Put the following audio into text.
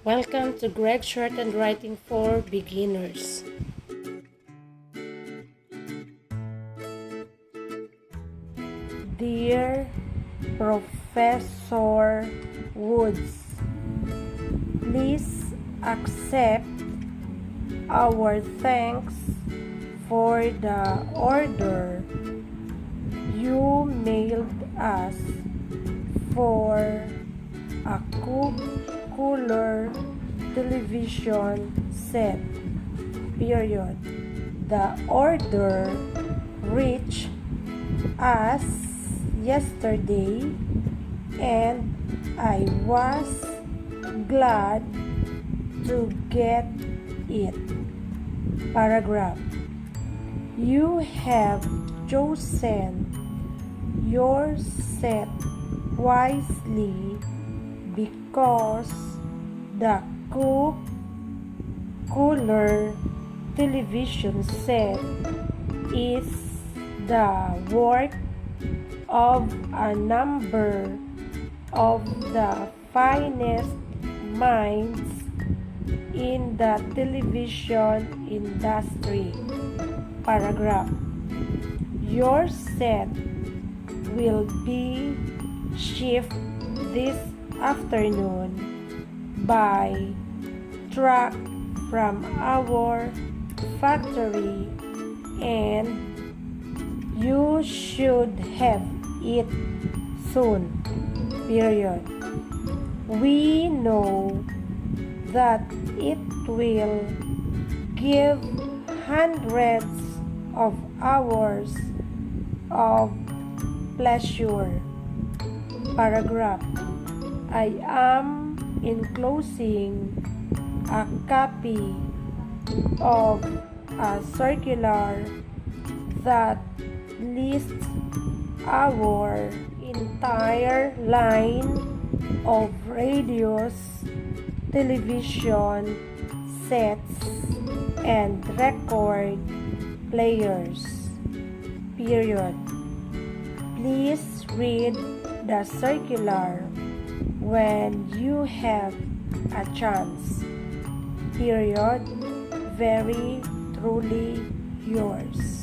Welcome to Gregg Shorthand Writing for Beginners. Dear Professor Woods, please accept our thanks for the order you mailed us for a cooler television set. Period. The order reached us yesterday and I was glad to get it. Paragraph. You have chosen your set wisely because the cooler television set is the work of a number of the finest minds in the television industry. Paragraph. Your set will be shipped this afternoon by truck from our factory and you should have it soon. Period. We know that it will give hundreds of hours of pleasure. Paragraph. I am enclosing a copy of a circular that lists our entire line of radios, television sets, and record players. Period. Please read the circular when you have a chance. Period. Very truly yours.